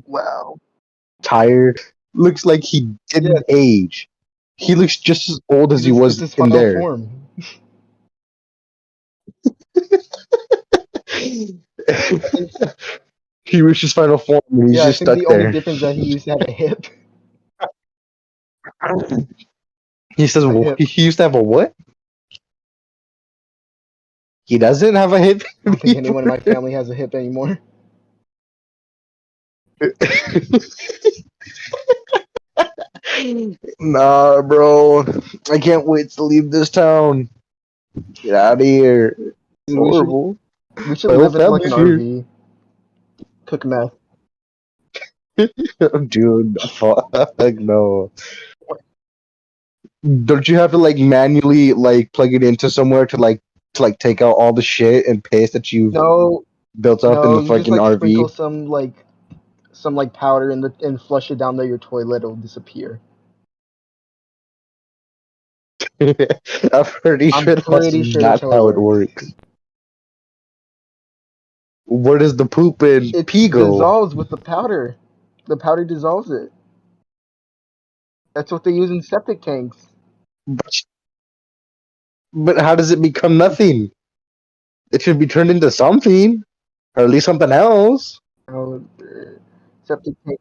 Wow. Tired. Looks like he Yeah, didn't age. He looks just as old as he it's was his in final there. form. I think He reached his final form and he's yeah, I just think stuck the only there. difference is that he used to have a hip. He says A hip. he used to have a what? He doesn't have a hip I don't think anyone in anymore. my family has a hip anymore. Nah, bro. I can't wait to leave this town. Get out of here. It's Dude, horrible. we should My whole live in like an family's here. RV. Cook meth. Dude, fuck no. Don't you have to like manually like plug it into somewhere to take out all the shit and paste that you've No, built up in no, the you just fucking like sprinkle RV? some powder in the and flush it down there your toilet, it'll disappear. I'm pretty I'm sure that's pretty sure that's not how it how it works. works. Where does the poop and It pee go? dissolves with the powder. The powder dissolves it. That's what they use in septic tanks. But, but how does it become nothing? It should be turned into something, or at least something else. Oh, septic tank.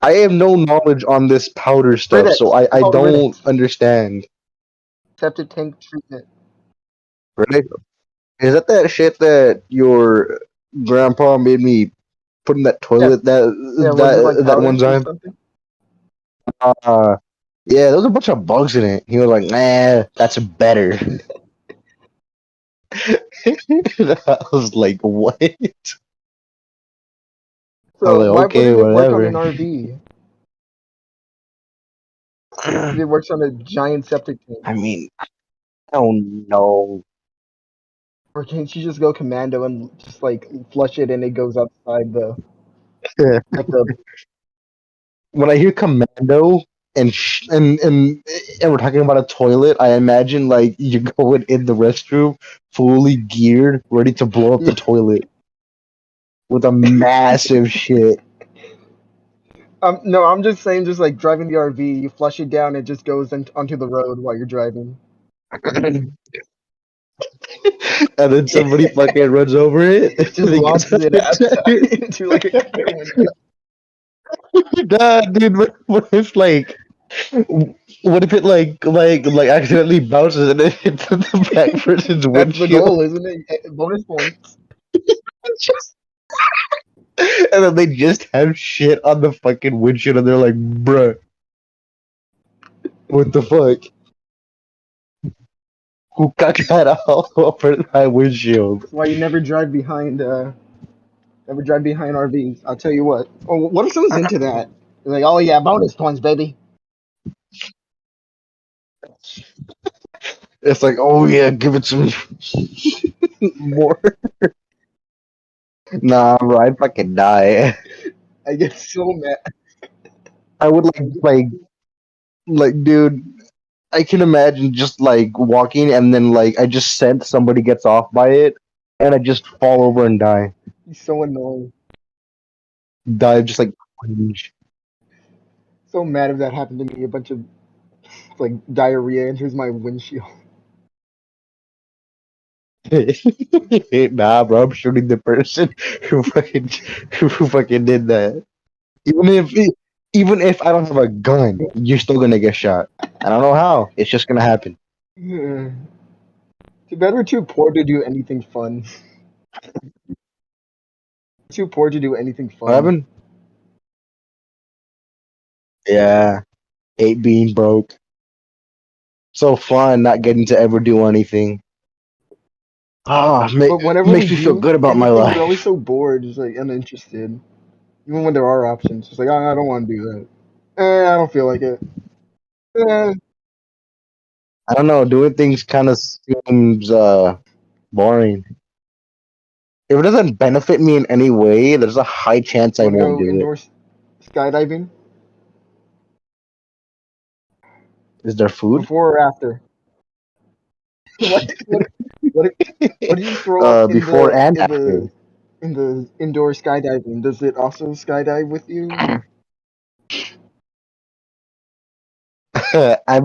I have no knowledge on this powder stuff, so Rindex. It's I called don't Rindex. understand. Septic tank treatment. Right? Is that shit that your grandpa made me put in that Yeah, toilet yeah. Was it like that one powder or time? something? Uh, yeah, there was a bunch of bugs in it. He was like, "Nah, that's better." I was like, "What?" I was So like, why "Okay, wouldn't it work on whatever." an RV? If it works on a giant septic tank. I mean, I don't know. Or can't you just go commando and just like flush it and it goes outside the like the When I hear commando and we're talking about a toilet, I imagine like you're going in the restroom, fully geared, ready to blow up the yeah. toilet with a massive shit. No, I'm just saying, just like driving the RV, you flush it down, it just goes onto the road while you're driving. And then somebody fucking runs over it. It just They get launches it outside tired. into like a clear window. Nah, dude. What if like, what if it like accidentally bounces and it hits the back person's That's the windshield? goal, isn't it? Bonus points. And then they just have shit on the fucking windshield, and they're like, "Bruh, what the fuck? Who got that all over my windshield?" That's why you never drive behind RVs. I'll tell you what. Oh, what if someone's into that? They're like, oh yeah, bonus points, baby. It's like, oh yeah, give it some more. Nah, bro, I'd fucking die. I get so mad. I would dude. I can imagine just like walking, and then like I just sense somebody gets off by it, and I just fall over and die. He's so annoying. Die just like cringe. So mad if that happened to me. A bunch of like diarrhea enters my windshield. Nah, bro, I'm shooting the person who fucking did that. Even if even if I don't have a gun, you're still gonna get shot. I don't know how. It's just gonna happen. Too bad we're too poor to do anything fun. Too poor to do anything What fun. happened? Yeah, hate being broke. So fun not getting to ever do anything. Ah, But whenever we makes me feel do good about my anything, we're always life. so bored, just like uninterested. Even when there are options, just like I don't want to do that. I don't feel like it. Eh, I don't know. Doing things kind of seems boring. If it doesn't benefit me in any way, there's a high chance I want to won't go do it. indoor skydiving Is there food? before or after? what, what, what, what do you throw up Before and in after. in the indoor skydiving, does it also skydive with you? I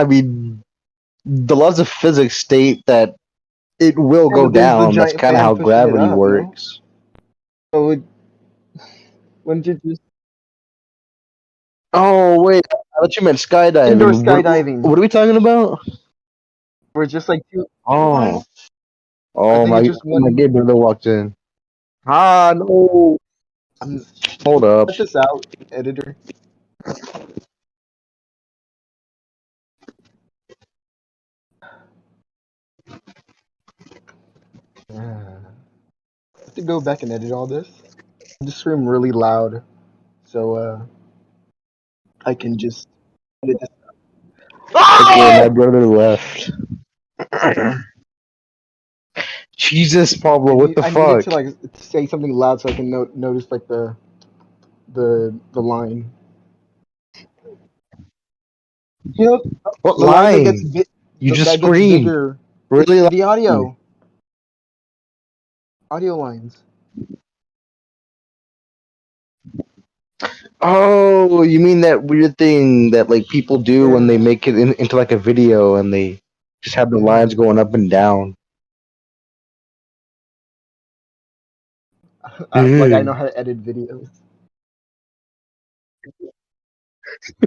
mean, the laws of physics state that it will Yeah, go but there's the down. That's giant kind of fan how pushing it gravity up, no? works. So wouldn't you just Oh wait, I thought you meant indoor skydiving. skydiving? What are we talking about? We're just like two. Oh, I oh think my! it's just My one. gay brother walked in. Ah no! Um, Hold up. cut this out, editor. I have to go back and edit all this. This room really loud, so I can just edit this. Okay, my Oh! brother left. Jesus, Pablo, what the I needed fuck? to like say something loud so I can notice like the line. You know, What the line that gets line? You just that gets screamed bigger. It's really the loud. audio lines. Oh, you mean that weird thing that like people do when they Yeah, make it into like a video and they just have the lines yeah. going up and down. Like I know Dude. how to edit videos.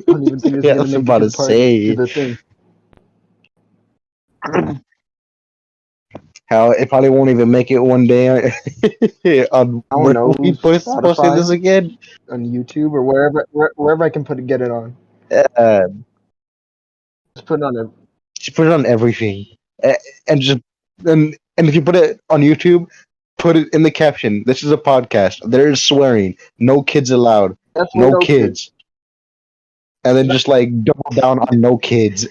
I don't even think this is Yeah, I gonna was make it about to to the part to say the thing. how it probably won't even make it one day on I don't when know, we posted this Spotify, again. on YouTube, or wherever I can get it on. Uh, Just put it on a. just put it on everything, and just and if you put it on YouTube, put it in the caption. This is a podcast. There is swearing. No kids allowed. Definitely No no kids. kids. And then just like double down on no kids.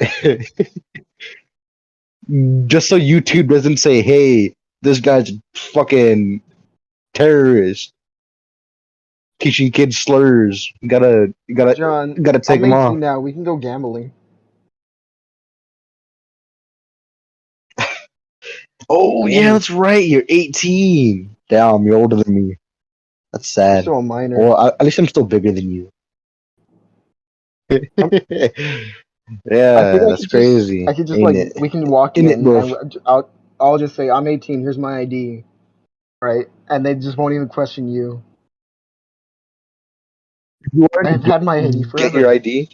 Just so YouTube doesn't say, "Hey, this guy's fucking terrorist, teaching kids slurs. John, Gotta take I'm them 18 off." now. We can go gambling. Oh I'm yeah, only. that's right. You're 18. Damn, you're older than me. That's I'm sad. still a minor. Well, at least I'm still bigger than you. I'm, I think Yeah, that's I crazy, could just ain't like it? we can walk Ain't it, in bro? and I'll just say I'm 18. Here's my ID, right? And they just won't even question you. You already I've had my ID get your forever. ID?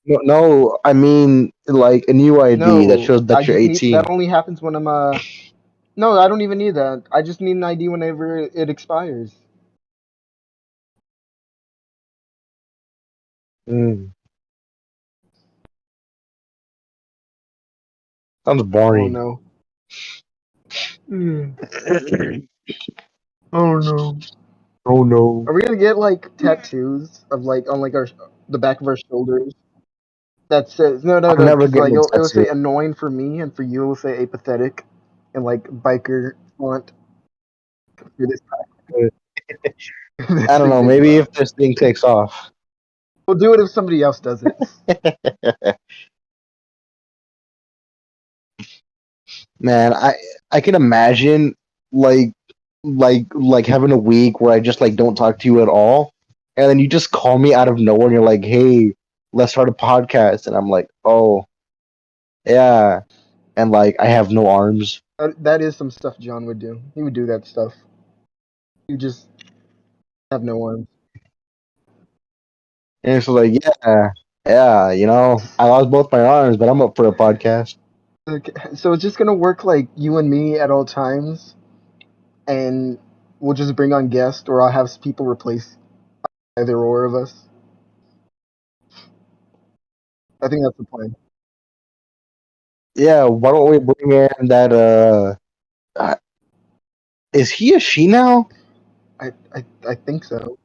No, no, I mean like a new ID that No, shows I that you're just need that 18. only happens when I'm No, I don't even need that. I just need an ID whenever it expires. Mm, sounds Oh boring. no. Mm. Oh no. Oh no. Are we gonna get like tattoos of like on like our the back of our shoulders that says I'm no never because like getting a it'll tattoo. say annoying for me and for you it'll say apathetic and like biker font for this this I don't thing know. takes Maybe off. if this thing takes off, We'll do it if somebody else does it. man, I can imagine like like having a week where I just like don't talk to you at all, and then you just call me out of nowhere and you're like, "Hey, let's start a podcast," and I'm like, "Oh yeah," and like I have no arms, That is some stuff John would do. He would do that stuff. You just have no arms. and it's like, yeah, yeah, I lost both my arms, but I'm up for a podcast. Okay, so it's just gonna work like you and me at all times, and we'll just bring on guests, or I'll have people replace either or of us. I think that's the plan. Yeah, why don't we bring in that? Uh, is he a she now, I think so.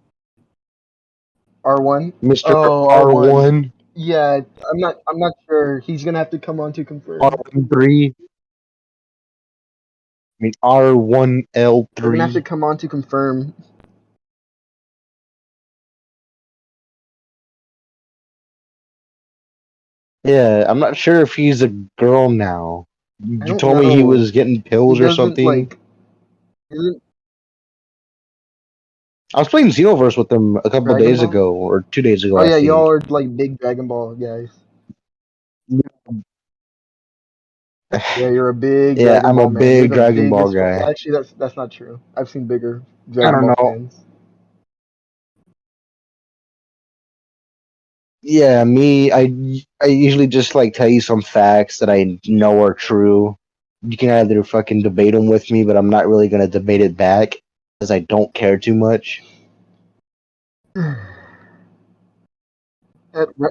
R1. Mister Oh, R1. R1, Yeah, I'm not sure. He's gonna have to come on to confirm. R13? I mean R1 We're gonna have to L3. come on to confirm. Yeah, I'm not sure if he's a girl now. I You don't told me he know. was getting He pills or doesn't something. like. He doesn't I was playing Xenoverse with him a couple Dragon days Ball. ago or 2 days ago, Oh I yeah, y'all think. are like big Dragon Ball guys. Yeah, you're a big Yeah, Dragon I'm a Ball man. You're big the Dragon Ball biggest. guy. Actually, that's not true. I've seen bigger I Dragon don't Ball know. fans. Yeah, I usually just like tell you some facts that I know are true. You can either fucking debate them with me, but I'm not really gonna debate it back because I don't care too much. That re-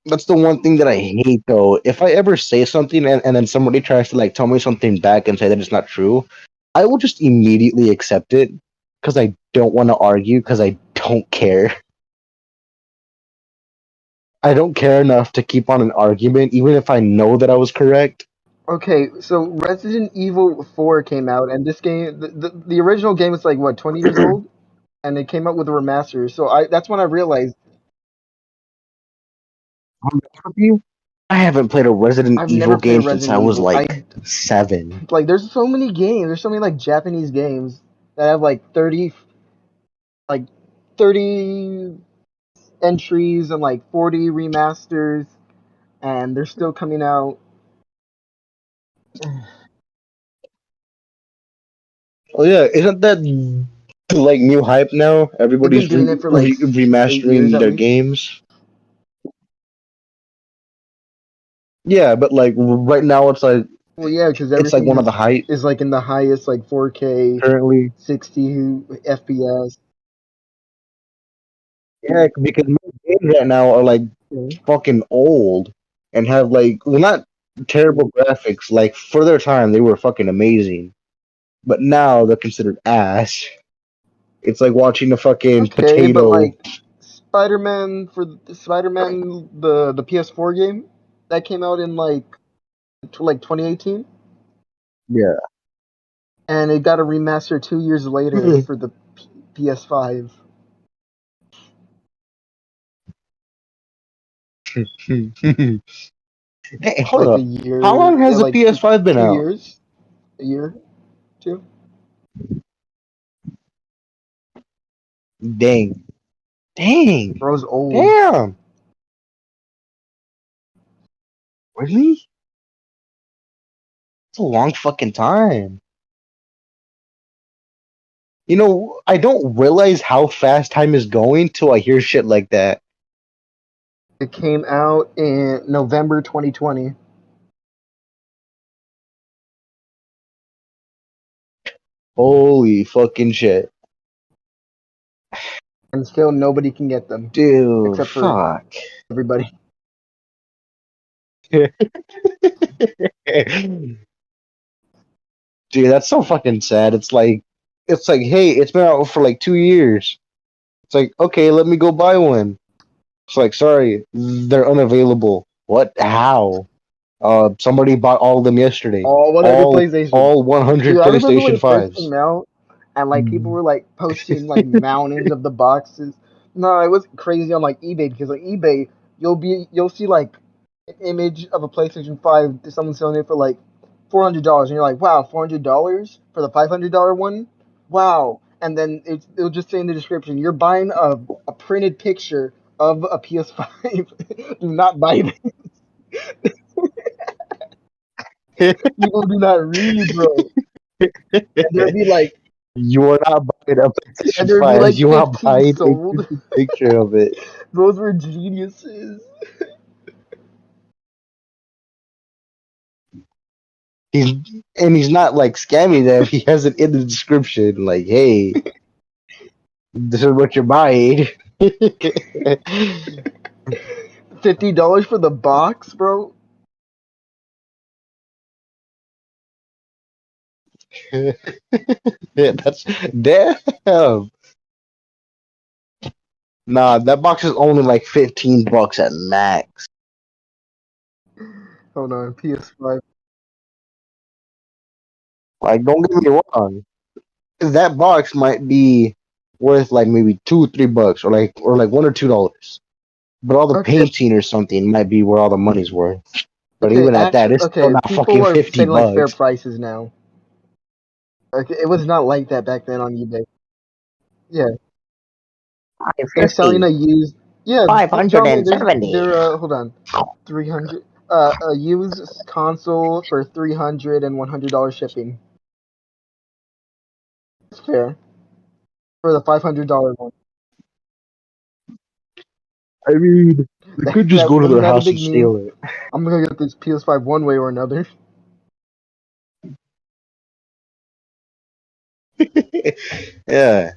That's the one thing that I hate though. If I ever say something and then somebody tries to like tell me something back and say that it's not true, I will just immediately accept it because I don't want to argue because I don't care. I don't care enough to keep on an argument, even if I know that I was correct. okay, so Resident Evil 4 came out, and this game, the original game is like what 20 years old, and it came out with a remaster. So I that's when I realized I'll be honest with you, I haven't played a Resident I've Evil never played game since Resident I was Evil. I like 7. like there's so many games. There's so many like Japanese games that have like 30 entries and like 40 remasters, and they're still coming out. Oh yeah, isn't that like new hype now? They've been Everybody's doing it for like 8 years remastering at their least. games. Yeah, but like right now Well, yeah, because it's like everything one of the hype is like in the highest like 4K, currently. 60 FPS. Yeah, because most games right now are like Yeah. fucking old and have like well not terrible graphics. Like for their time they were fucking amazing. But now they're considered ass. It's like watching a fucking Okay, but potato. like Spider-Man the PS4 game that came out in like 2018, Yeah. and it got a remaster 2 years later for the PS5. Hey, hold Like a up. How year, long has the like PS5 been two out? years, a year, two. Dang. Dang. Bro's old. Damn. Really? It's a long fucking time. You know, I don't realize how fast time is going till I hear shit like that. It came out in November 2020, Holy fucking shit. and still nobody can get them Dude, except for fuck. everybody. Dude, that's so fucking sad. It's like, hey, it's been out for like 2 years. It's like, okay, let me go buy one. It's like, sorry, they're unavailable. What? How? Somebody bought all of them yesterday. All 100 PlayStation. All Dude, 100 I remember when PlayStation it first came 5s. out, and like people were like posting like mountains of the boxes. No, it was crazy on like eBay because like eBay, you'll see like an image of a PlayStation 5, someone selling it for like $400, and you're like, wow, $400 for the $500 one, wow. And then it'll just say in the description, you're buying a printed picture of a PS5. Do not buy this. People do not read, bro. And there'll be like You are not buying a and PlayStation there'd be 5. like You are 15 buying a sold. stupid picture of it. Those were geniuses. He's he's not like scamming them. He has it in the description, like, "Hey, this is what you're buying." $50 for the box, bro. Yeah, that's damn. Nah, that box is only like $15 at max. Hold on, PS5. Like, don't get me wrong. That box might be worth like maybe $2, $3, or like $1 or $2. But all the Okay, painting or something might be where all the money's worth. But Okay, even at that, actually, it's still okay, not people fucking are 50 setting like fair bucks. prices now. Like it was not like that back then on eBay. Yeah, they're selling 550, a used. Yeah, John, $570. they're hold on, 300. A used console for 300 and $100 shipping. It's fair for the $500 one. I mean, we could just go to That's their not a house big and meme. steal it. I'm gonna get this PS5 one way or another. Yeah,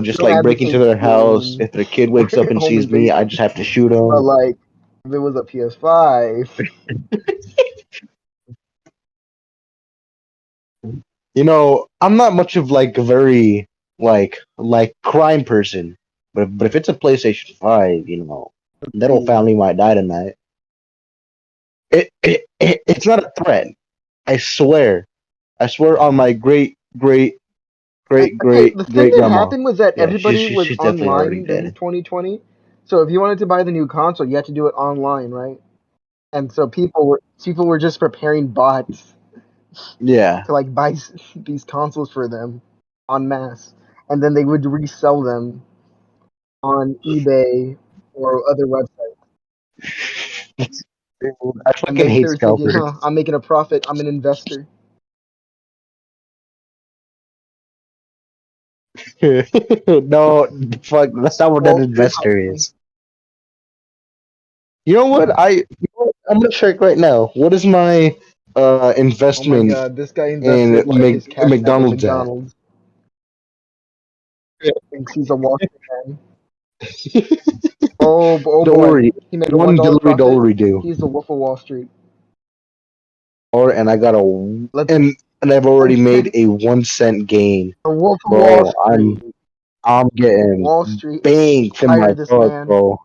just Don't like break into advocate their house. stealing If their kid wakes up and home sees me, I invasion, just have to shoot but him. like if it was a PS5, I'm not much of like a very like crime person, but if it's a PlayStation 5, that whole see, family might die tonight. It's not a threat. I swear. I swear on my great great great okay, great the thing great that grandma. happened was that Yeah, she's everybody she's was she's definitely already online during dead. 2020. So if you wanted to buy the new console, you had to do it online, right? And so people were just preparing bots Yeah. to like buy these consoles for them en masse, and then they would resell them on eBay or other websites. I And fucking they hate were thinking, scalpers. huh, I'm making a profit. I'm an investor. No, fuck. That's not what an Wall Street investor hustling. is. You know what? I'm gonna check right now. What is my Oh my investment God, this guy in invested like his cash app in McDonald's at? McDonald's. Thinks he's a Wall Street man. Oh Don't boy, worry, he made a one $1 delivery profit. delivery do. He's the Wolf of Wall Street. Or and I got a Let's and I've oh already made shit, a 1 cent gain, the Wolf of Wall bro. Street. I'm getting Wall Street bang for my hired this buck, man. bro.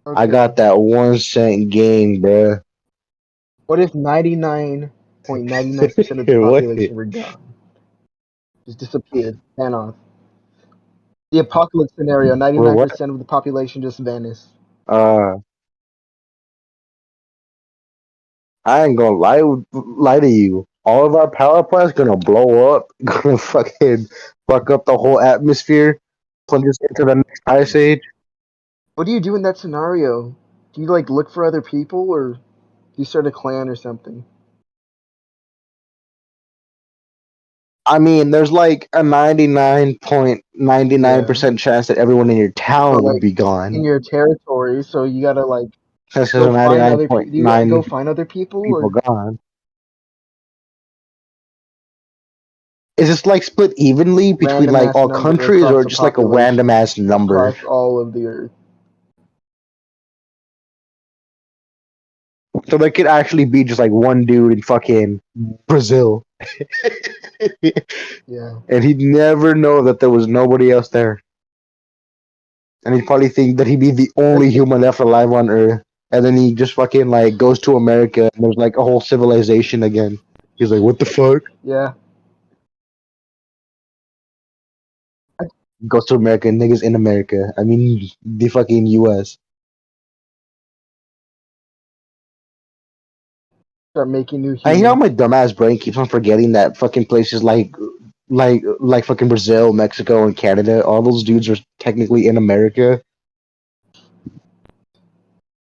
I Okay, got that 1 cent gain, bro. what if 99.99% of the What? population were gone, just disappeared, ran off? The apocalypse scenario: Bro, what? 99% of the population just vanished. Uh, I ain't gonna lie to you. All of our power plants gonna blow up, gonna fucking fuck up the whole atmosphere, plunge us into the next ice age. What do you do in that scenario? Do you like look for other people, or do you start a clan or something? I mean, there's like a 99.99 Yeah, percent chance that everyone in your but town would like be in gone. your territory, so you gotta like That's because go a find other people. Do you gotta 99.9 go find other people, people or gone. Is this like split evenly between random like ass all number countries, across or the just like a random population, ass number? across all of the earth? So there could actually be just like one dude in fucking Brazil, Yeah. and he'd never know that there was nobody else there, and he'd probably think that he'd be the only Okay. human left alive on Earth. And then he just fucking like goes to America, and there's like a whole civilization again. He's like, "What the fuck?" Yeah. Goes to America, and niggas in America. I mean, the fucking U.S. Start making new And you know, humans. my dumbass brain keeps on forgetting that fucking places like fucking Brazil, Mexico, and Canada. All those dudes are technically in America.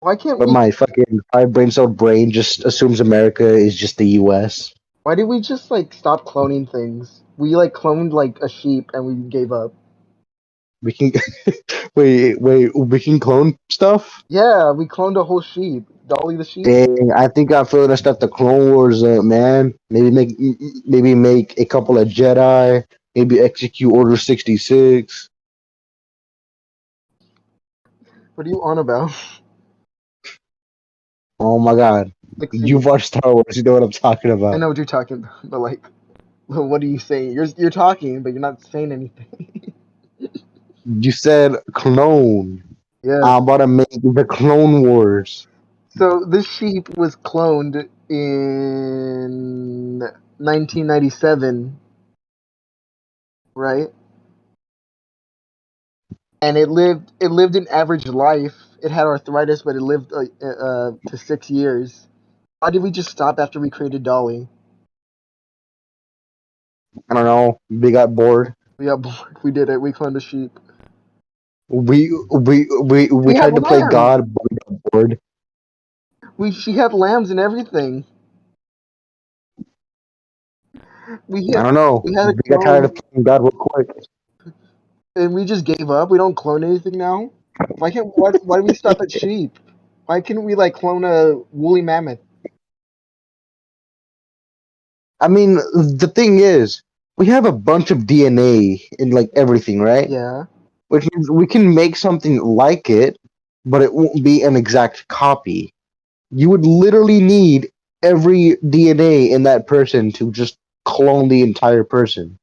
Why can't But we? my fucking five brain cell brain just assumes America is just the U.S. Why did we just like stop cloning things? We like cloned like a sheep and we gave up. We can wait. We can clone stuff. Yeah, we cloned a whole sheep. Dolly the sheep. Dang, I think I'm feeling to start the Clone Wars up, man. Maybe make a couple of Jedi. Maybe execute Order 66. What are you on about? Oh my God, you've 60. watched Star Wars. You know what I'm talking I about. know what you're talking about, but like, what are you saying? You're talking, but you're not saying anything. You said clone. Yes. I'm about to make the Clone Wars. So this sheep was cloned in 1997, right? And it lived an average life it had arthritis, but it lived to 6 years. Why did we just stop after we created Dolly? I don't know. We got bored. We got bored. We did it. We cloned a sheep. We We had tried to play lambs. God, but we got bored. She had lambs and everything. We I had don't know. we had a We got tired of clone, playing God real quick. and we just gave up. We don't clone anything now. Why do we stop at sheep? Why can't we like clone a woolly mammoth? I mean, the thing is, we have a bunch of DNA in like everything, right? Yeah. Which means we can make something like it, but it won't be an exact copy. You would literally need every DNA in that person to just clone the entire person.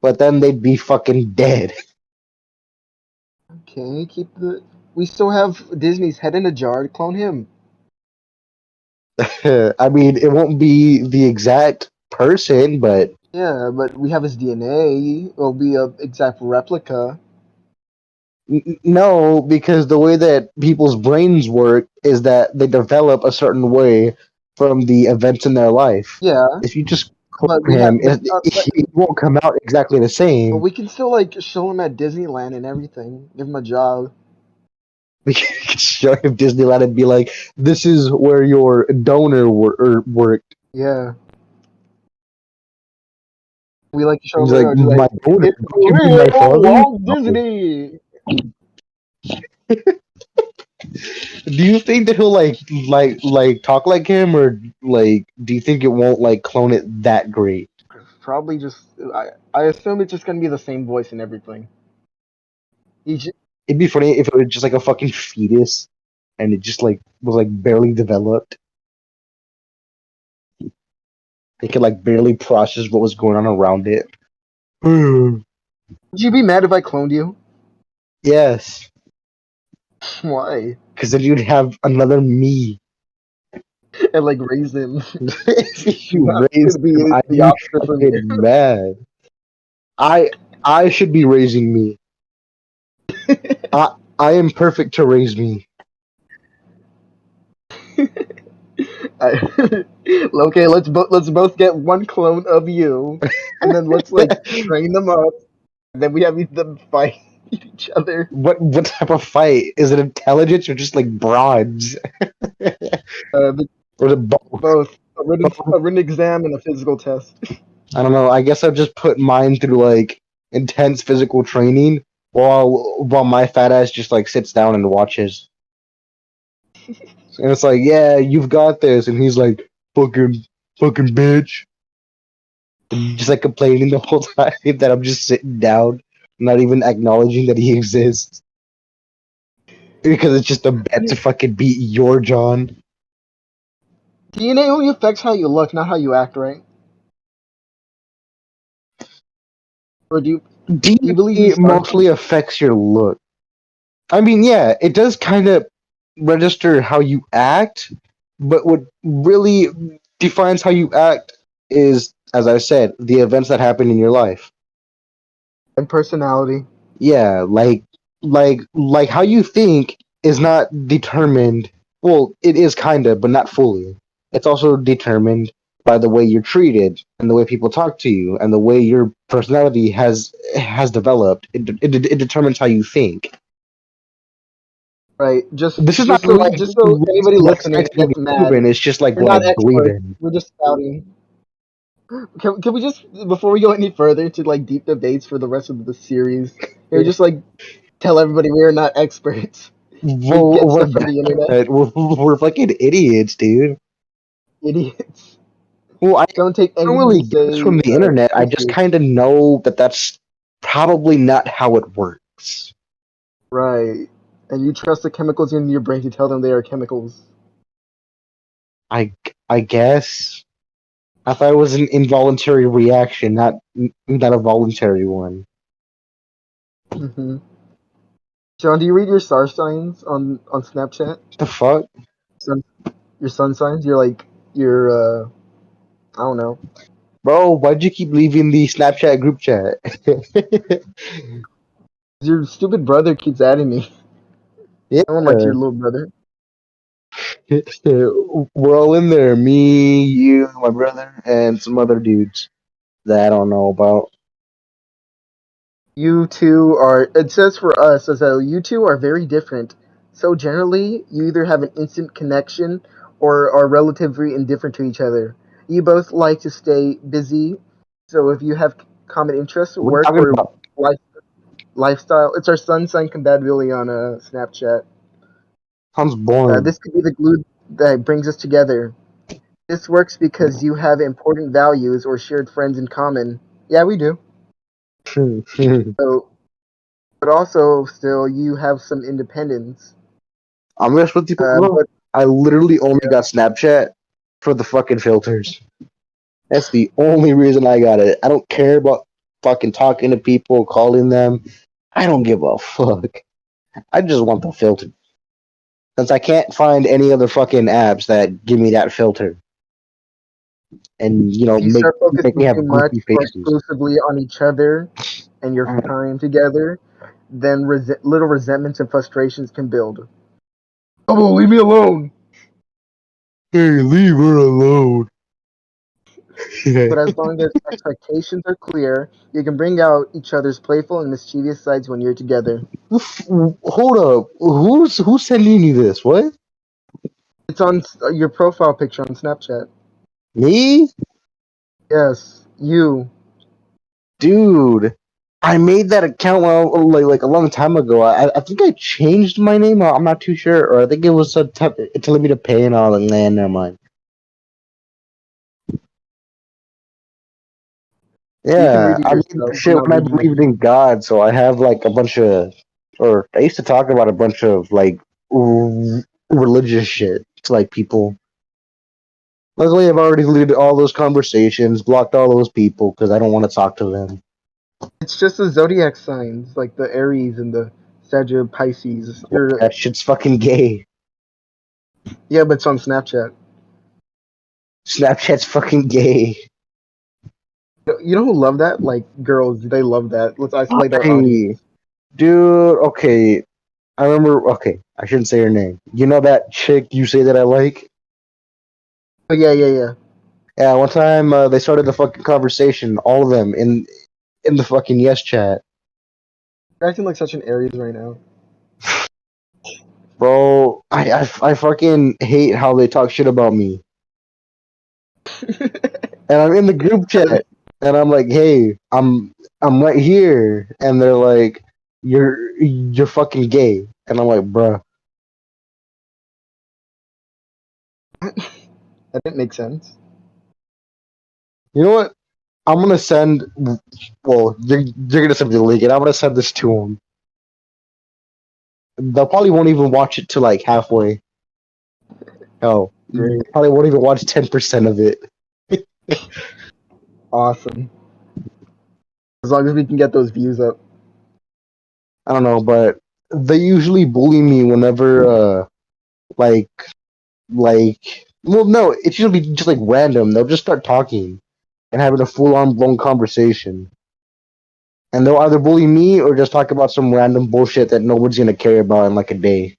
But then they'd be fucking dead. Okay. We still have Disney's head in a jar. Clone him. I mean, it won't be the exact person, but Yeah, but we have his DNA. It'll be a exact replica. no, because the way that people's brains work is that they develop a certain way from the events in their life. Yeah, If you just but clone him, but he won't come out exactly the same. we can still like show him at Disneyland and everything. Give him a job. We could show him Disneyland and be like, "This is where your donor worked." Yeah. We like to show And he's him like, around. Like, "My donor? it's Don't you mean real my father?" Walt Disney. Do you think that he'll like talk like him, or like do you think it won't like clone it that great? Probably just. I assume it's just gonna be the same voice and everything. He just, It'd be funny if it was just like a fucking fetus, and it just like was like barely developed. They could like barely process what was going on around it. would you be mad if I cloned you? Yes, Why? because then you'd have another me. And like raise him. If you That's raise gonna be him, I'd the be opposite for me. fucking mad. I I should be raising me. I am perfect to raise me. Okay, let's both get one clone of you, and then let's like train them up. And then we have them fight each other. What type of fight? Is it intelligence or just like broads? The, Or is it both? both a written exam and a physical test. I don't know. I guess I've just put mine through like intense physical training while my fat ass just like sits down and watches. And it's like, yeah, you've got this, and he's like, fucking bitch, and just like complaining the whole time that I'm just sitting down, not even acknowledging that he exists because it's just a bet to fucking beat your John. DNA only affects how you look, not how you act, right? Or do you believe DNA these mostly affects your look. I mean, yeah, it does kind of register how you act, but what really defines how you act is, as I said, the events that happen in your life. and personality? Yeah, like how you think is not determined. Well, it is kind of, but not fully. It's also determined by the way you're treated and the way people talk to you and the way your personality has developed. It determines how you think. Right. This is not like Just so anybody like listening scientifically gets mad, proven. It's just like we're what I not believe experts. in. We're just spouting. Can we just before we go any further to like deep debates for the rest of the series, here just like tell everybody we're not experts. We Well, get stuff from the internet. we're fucking idiots, dude. Idiots. Well, I Don't take don't anything really we get this from say the internet. I too just serious. kind of know that that's probably not how it works. Right. And you trust the chemicals in your brain to tell them they are chemicals. I I guess I thought it was an involuntary reaction, not a voluntary one. hmm John, do you read your star signs on Snapchat? The fuck, Sun, your sun signs? You're like your I don't know. bro? Why'd you keep leaving the Snapchat group chat? Your stupid brother keeps adding me. Yeah. No one likes your little brother. We're all in there. Me, you, my brother, and some other dudes that I don't know about. You two are. It says for us as though you two are very different. So generally, you either have an instant connection or are relatively indifferent to each other. You both like to stay busy. So if you have common interests, What are you work talking or about? life, lifestyle, it's our sun compatibility on Snapchat. Sounds boring. This could be the glue that brings us together. This works because you have important values or shared friends in common. Yeah, we do. So, but also still you have some independence. I'm honest with you, bro. But I literally only yeah, got Snapchat for the fucking filters. That's the only reason I got it. I don't care about fucking talking to people, calling them. I don't give a fuck. I just want the filter. Since I can't find any other fucking apps that give me that filter and you make start make me focusing too have much goofy or faces. exclusively on each other and your time together, then little resentments and frustrations can build. Oh, leave me alone. Hey, leave her alone. But as long as expectations are clear, you can bring out each other's playful and mischievous sides when you're together. Hold up. Who's sending you this? What? It's on your profile picture on Snapchat. Me? Yes, you. Dude. I made that account like a long time ago. I think I changed my name. I'm not too sure, or I think it was telling me to pay and all. And then never mind. You can Yeah, read it I made that yourself. I'm shit not when I reading believed it. in God. So I have like a bunch of, or I used to talk about a bunch of like religious shit to like people. Luckily, I've already deleted all those conversations, blocked all those people because I don't want to talk to them. It's just the zodiac signs, like the Aries and the Sagittarius Pisces. You're That shit's fucking gay. yeah, but it's on Snapchat. Snapchat's fucking gay. You know who love that? Like girls, they love that. Let's isolate our Hey, audience. dude. Okay, I remember. Okay, I shouldn't say her name. You know that chick you say that I like? But yeah, yeah, yeah. Yeah. One time they started a fucking conversation, all of them in the fucking yes chat. You're acting like such an Aries right now. Bro, I fucking hate how they talk shit about me. And I'm in the group chat, and I'm like, "Hey, I'm right here," and they're like, "You're fucking gay," and I'm like, "Bruh, That didn't make sense. you know what? I'm gonna send. Well, you're gonna send me the link, and I'm gonna send this to them. They'll probably won't even watch it to like halfway. Oh, Great. probably won't even watch 10% of it. Awesome. As long as we can get those views up. I don't know, but they usually bully me whenever like well no, it's usually just like random. They'll just start talking and having a full on blown conversation. And they'll either bully me or just talk about some random bullshit that nobody's gonna care about in like a day.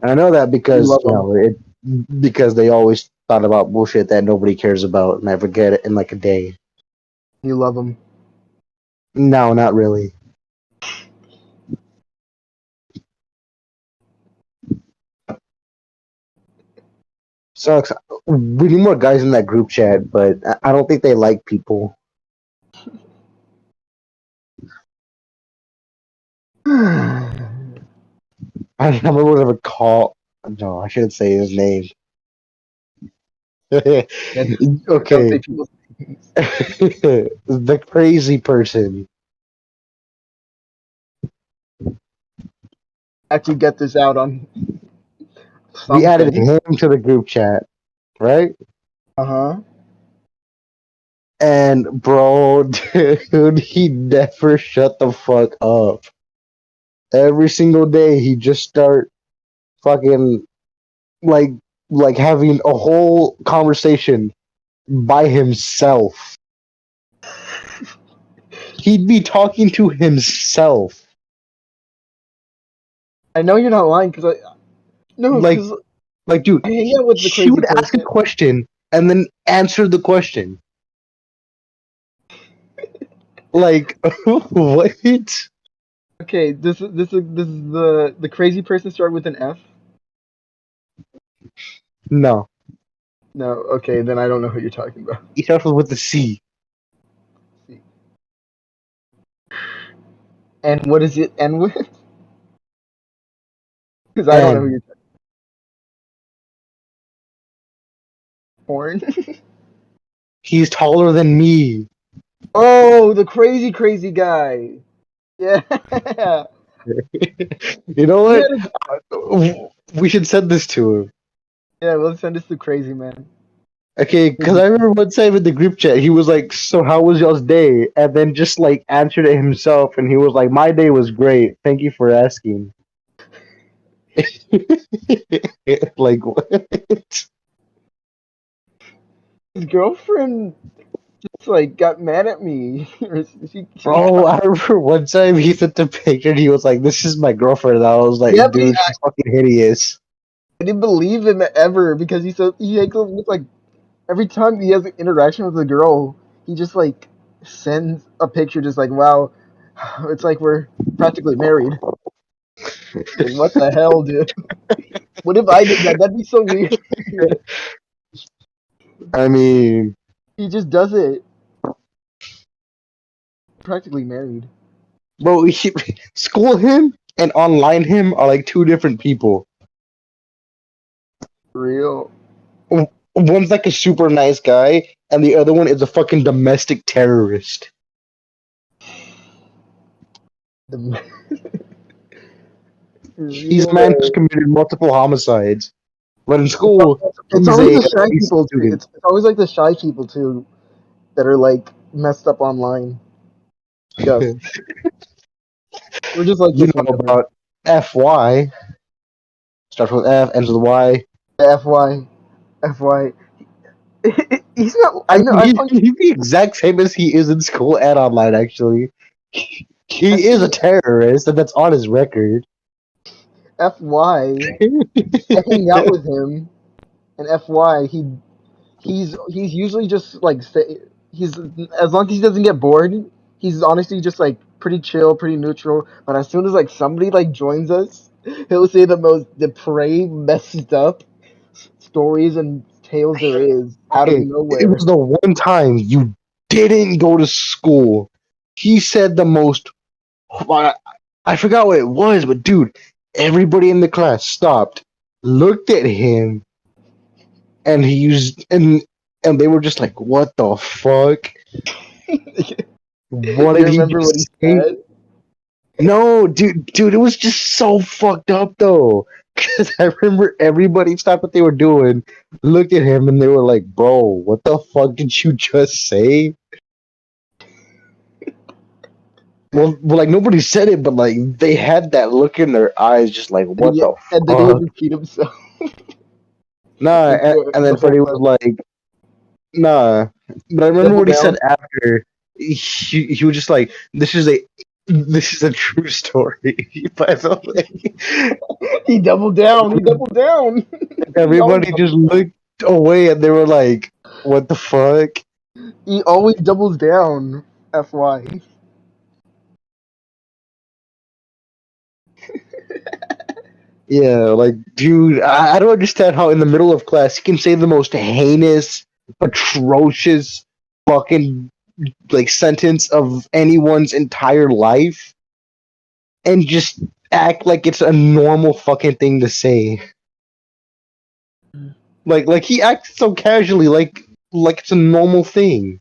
And I know that You because love them. because they always thought about bullshit that nobody cares about and I forget it in like a day. You love them. No, not really. Sucks. We need more guys in that group chat, but I don't think they like people. I remember whatever call. No, I shouldn't say his name. Don't say Okay. people's names. The crazy person. After you get this out on We added something. him to the group chat, right? Uh huh. And bro, dude, he never shut the fuck up. Every single day he just start fucking like having a whole conversation by himself. He'd be talking to himself. I know you're not lying because no, Like, because dude, I hang out with the she crazy would ask a person. question and then answer the question. Like, what? Okay, this is the crazy person start with an F. No, No, okay, then I don't know who you're talking about. it starts with the C. And what does it end with? Because I don't know who And you're talking. Porn. he's taller than me. Oh, the crazy crazy guy. Yeah. You know He what? had a, We should send this to him. yeah, we'll send this to crazy man. Okay, because I remember one time in the group chat, he was like, "So how was y'all's day?" And then just like answered it himself, and he was like, "My day was great. Thank you for asking." Like what? His girlfriend just like got mad at me. She Bro, got, I remember one time he sent the picture and he was like, "This is my girlfriend." And I was yeah, like, but "Dude, she's fucking hideous." I didn't believe him ever because he hangs out with like every time he has an interaction with a girl, he just like sends a picture, just like wow, it's like we're practically married. Like what the hell, dude? What if I did that? That'd be so weird. I mean, He just does it. Practically married. bro, school him and online him are like two different people. For real. One's like a super nice guy, and the other one is a fucking domestic terrorist. The, for He's a real man who's though. committed multiple homicides, but in school, It's he's always a the shy decent people too. student. It's always like the shy people too that are like messed up online. Yes. We're just like You this know one guy. about FY, starts with F, ends with Y. FY. FY. He's not. I I know. mean, he's the exact same as he is in school and online, actually. I He is a see terrorist, and that's on his record. FY. I hang out with him, and FY. He's usually just like he's as long as he doesn't get bored. He's honestly just like pretty chill, pretty neutral. But as soon as like somebody like joins us, he'll say the most depraved, messed up stories and tales there is out of Okay, it nowhere. was the one time you didn't go to school. He said the most. I I forgot what it was, but dude, everybody in the class stopped, looked at him, and he used and they were just like, "What the fuck? Do What you did he remember what he just say?" said? No, dude, it was just so fucked up though. Because I remember everybody stopped what they were doing, looked at him, and they were like, "Bro, what the fuck did you just say?" Well, like nobody said it, but like they had that look in their eyes, just like, "What the And then he would fuck?" repeat himself Nah, like and the then whole Freddie was class. like, "Nah," but I remember Double what he said down. after. He was just like, this is a true story." By the way, He doubled down. He doubled down. he always everybody just doubles down. looked away, and they were like, "What the fuck?" He always doubles down. FY. Yeah, like, dude, I don't understand how in the middle of class he can say the most heinous, atrocious, fucking like sentence of anyone's entire life, and just act like it's a normal fucking thing to say. Like he acts so casually, like it's a normal thing.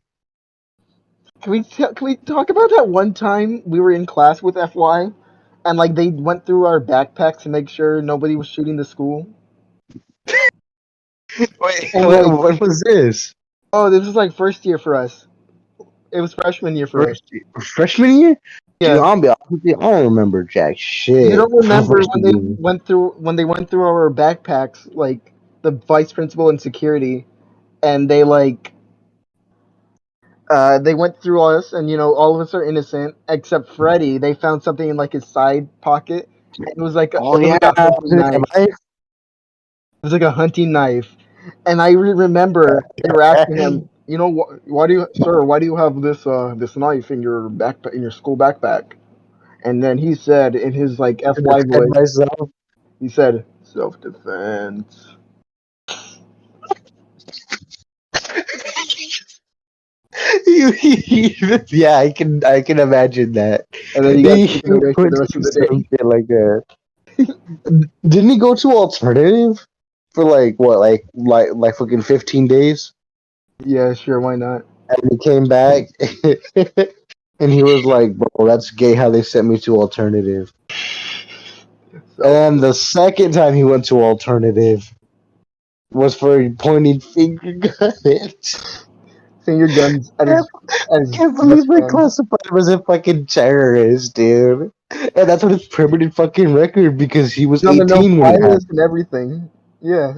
Can we talk about that one time we were in class with FY and like they went through our backpacks to make sure nobody was shooting the school? Wait, And like, when was this? oh, this was like first year for us. It was freshman year for us. Freshman year? Dude, Yeah. I'll be honest with you, I don't remember jack You shit don't from remember freshman year. when they went through our backpacks, like the vice principal and security, and they went through us, and all of us are innocent except Freddy. They found something in like his side pocket, It was like Oh it was yeah, like a hunting was it knife. a knife? It was like a hunting knife, and I remember they were asking him, you know, why do you, sir, why do you have this knife in your backpack, in your school backpack? And then he said in his like To FY defend voice, myself. he said, self defense. Yeah, I can imagine that. And then he got He taken away for would the rest do of the some day. shit like that. Didn't he go to alternative for like what, like fucking 15 days? Yeah, sure, why not? And he came back, and he was like, "Bro, that's gay how they sent me to alternative." Self And the second time he went to alternative was for a pointing finger guns. finger guns at I his can't believe best they friend. classified him as a fucking terrorist, dude. And that's on his permanent fucking record because he was He's on the no 18 when fly it list happened. and everything. Yeah,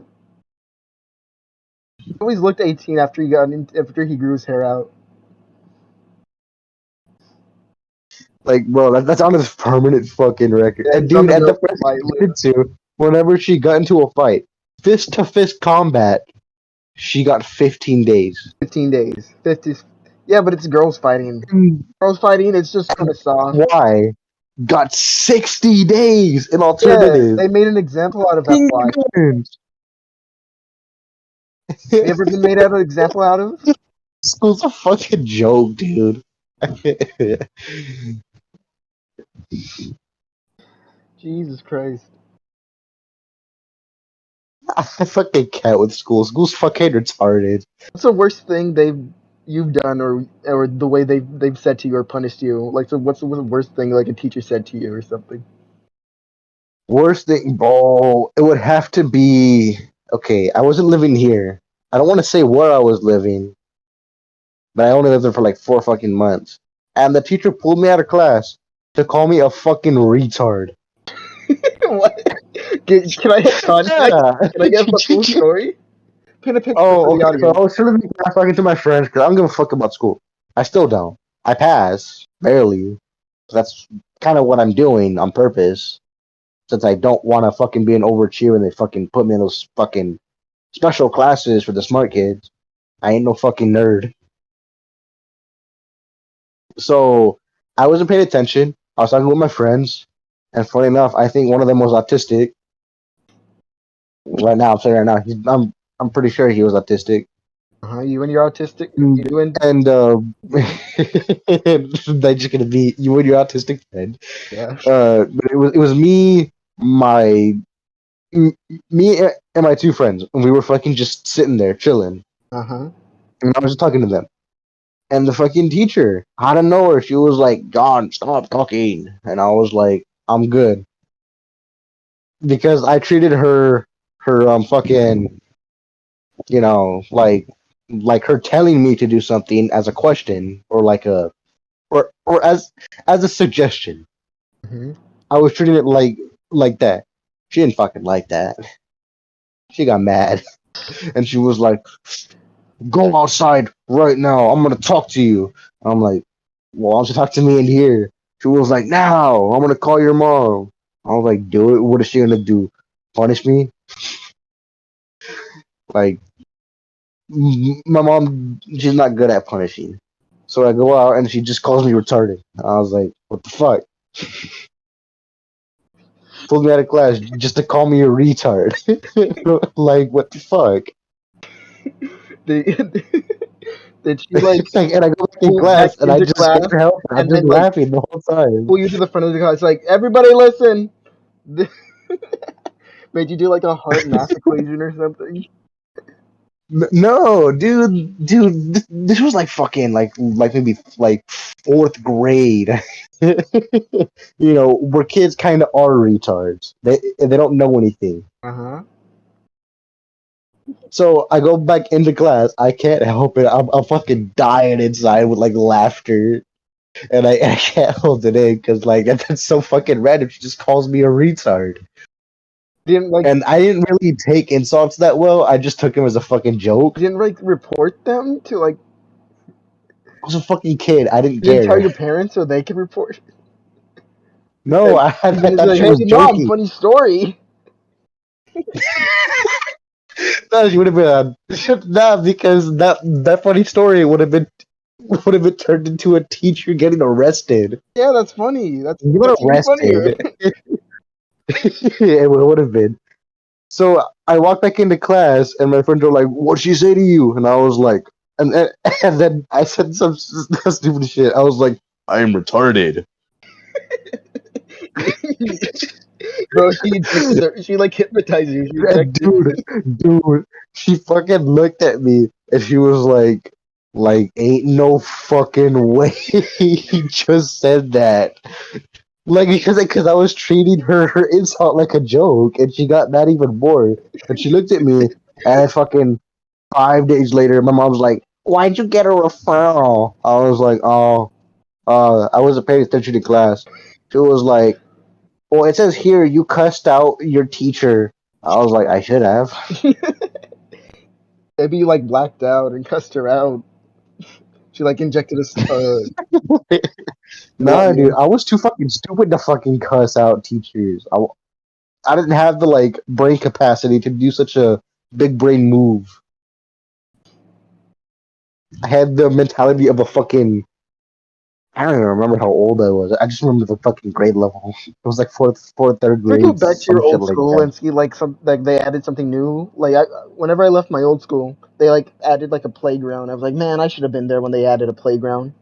he always looked 18 after he grew his hair out. Like, bro, that's on his permanent fucking record. Yeah, And he's on dude, the at no the first fly she list. got into, whenever she got into a fight, fist to fist combat, she got 15 days. 15 days. 50. Yeah, but it's girls fighting. And Girls fighting, it's just kind of soft. why? Got 60 days in Yeah, alternative. they made an example out of Finger FY. guns. Have you ever been made out of example out of? School's a fucking joke, dude. Jesus Christ. I fucking can't with school. School's fucking retarded. What's the worst thing you've done, or the way they've said to you or punished you? Like, so what's the worst thing like a teacher said to you or something? Worst thing, bro, it would have to be okay. I wasn't living here. I don't want to say where I was living, but I only lived there for like 4 fucking months. And the teacher pulled me out of class to call me a fucking retard. What? Can I have context? Yeah. Can I get the full story? Paint a picture for Oh, the okay. So audience. I was sitting in class talking to my friends because I don't give a fuck about school. I still don't. I pass barely. That's kind of what I'm doing on purpose, since I don't want to fucking be an overachiever and they fucking put me in those fucking special classes for the smart kids. I ain't no fucking nerd. So I wasn't paying attention. I was talking with my friends, and funny enough, I think one of them was autistic. Right now, I'm saying right now, I'm pretty sure he was autistic. You and your autistic. And You and and they're just gonna be you and your autistic friend. yeah. But it was me, my m- me and my two friends, and we were fucking just sitting there chilling, Uh-huh. and I was just talking to them. And the fucking teacher, out of nowhere, she was like, "John, stop talking," and I was like, "I'm good," because I treated her fucking like her telling me to do something as a question or like a or as a suggestion. Hmm. I was treating it like that. She didn't fucking like that. She got mad and she was like, "Go outside right now. I'm gonna talk to you." I'm like, "Well, why don't you talk to me in here?" She was like, "Now. I'm gonna call your mom." I was like, "Do it. What is she gonna do? Punish me?" Like, my mom, she's not good at punishing. So I go out and she just calls me retarded. I was like, "What the fuck?" Pulled me out of class just to call me a retard. Like, what the fuck? Did, did she like And I go back in pull back class and I into just class can't help it. I'm and just then like laughing the whole time. pull you to the front of the class? Like, everybody listen. Made you do like a heart math equation or something. No, dude, this was like fucking like maybe like fourth grade. Where kids kind of are retards. They don't know anything. Uh huh. So I go back into class. I can't help it. I'm fucking dying inside with like laughter, and I can't hold it in because like that's so fucking random. She just calls me a retard, Didn't like and I didn't really take insults that well. I just took him as a fucking joke. didn't like report them to like. I was a fucking kid. I didn't You didn't tell care. your parents so they could report. No, I He's gonna be thought like, she "Hey, was mom, joking. funny story." No, she would have been nah, because that funny story would have been turned into a teacher getting arrested. Yeah, that's funny. You got That's even funnier. arrested. It would have been. So I walked back into class, and my friends were like, "What'd she say to you?" And I was like, and and then I said some stupid shit. I was like, "I am retarded." Bro, she addicted her. She like hypnotized you. She addicted. Dude, she fucking looked at me and she was like, ain't no fucking way he just said that. Like, because I was treating her insult like a joke, and she got mad even more. And she looked at me, and then fucking 5 days later, my mom's like, "Why'd you get a referral?" I was like, "Oh, I wasn't paying attention to class." She was like, "Well, it says here you cussed out your teacher." I was like, "I should have." Maybe you like blacked out and cussed her out. She like injected Nah, dude, Nuantium. I was too fucking stupid to fucking cuss out teachers. I didn't have the like brain capacity to do such a big brain move. I had the mentality of a fucking. I don't even remember how old I was. I just remember the fucking grade level. It was like third Ever go grade, back to some your shit old like school that. and see like some like they added something new? Like whenever I left my old school, they like added like a playground. I was like, man, I should have been there when they added a playground.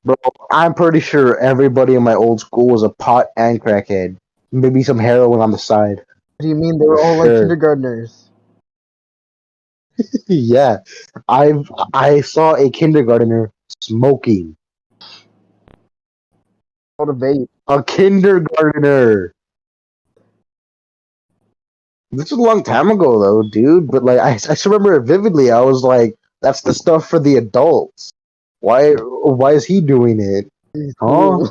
Bro, I'm pretty sure everybody in my old school was a pot and crackhead. Maybe some heroin on the side. What do you mean they For were all like sure. kindergartners? Yeah. I saw a kindergartner smoking. All the vape. A kindergartner. This was a long time ago though, dude. But like I still remember it vividly. I was like, that's the stuff for the adults. Why is he doing it? It's Huh? cool.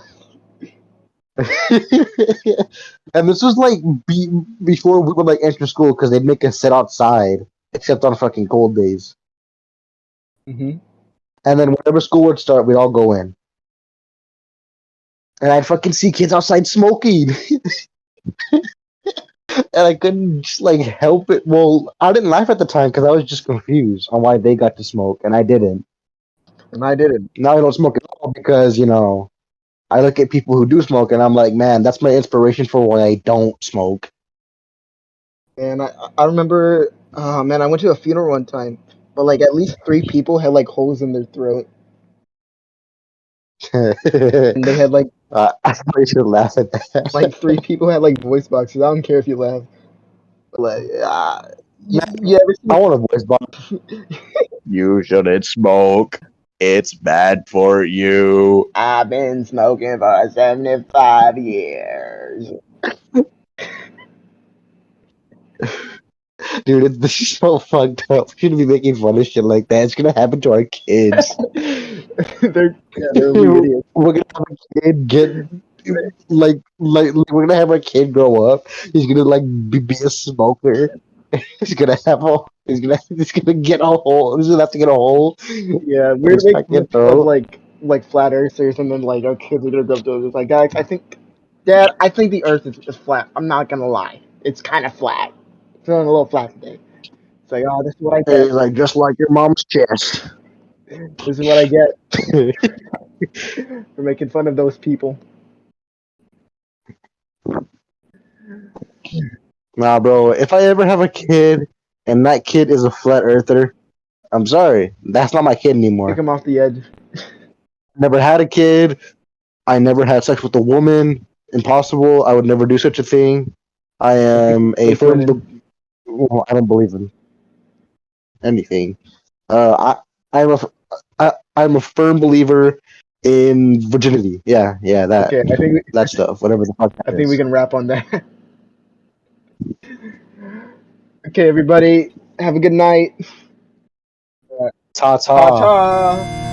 And this was like before we would like enter school because they'd make us sit outside, except on fucking cold days. hmm And then whenever school would start, we'd all go in. And I'd fucking see kids outside smoking. And I couldn't just like help it. Well, I didn't laugh at the time because I was just confused on why they got to smoke and I didn't. And I did it. Now I don't smoke at all because, I look at people who do smoke and I'm like, man, that's my inspiration for why I don't smoke. And I remember, oh man, I went to a funeral one time, but like at least three people had like holes in their throat, and they had I probably should laugh at that. like three people had like voice boxes. I don't care if you laugh. But, like, you ever I want a voice box. see? You shouldn't smoke. It's bad for you. I've been smoking for 75 years. Dude, this is so fucked up. We shouldn't be making fun of shit like that. It's gonna happen to our kids. They're we We're idiots. gonna have a kid get we're gonna have our kid grow up. He's gonna like be a smoker. He's gonna get a hole. He's gonna have to get a hole Yeah, in we're his making fucking fun of throat. like flat earthers, and then like our kids are gonna go up to us. It's like, guys, Dad, I think the Earth is flat. I'm not gonna lie, it's kind of flat. It's feeling a little flat today. It's like, oh, this is what I get. He's like just like your mom's chest. This is what I get for making fun of those people. Nah, bro. If I ever have a kid and that kid is a flat earther, I'm sorry. That's not my kid Pick anymore. them off the edge. Never had a kid. I never had sex with a woman. Impossible. I would never do such a thing. I I think am a with firm. women. Well, I don't believe in anything. I'm I'm a firm believer in virginity. Yeah, Okay, that stuff. Whatever the fuck I that think we is. can wrap on that. Okay, everybody, have a good night. Ta Ta ta. ta.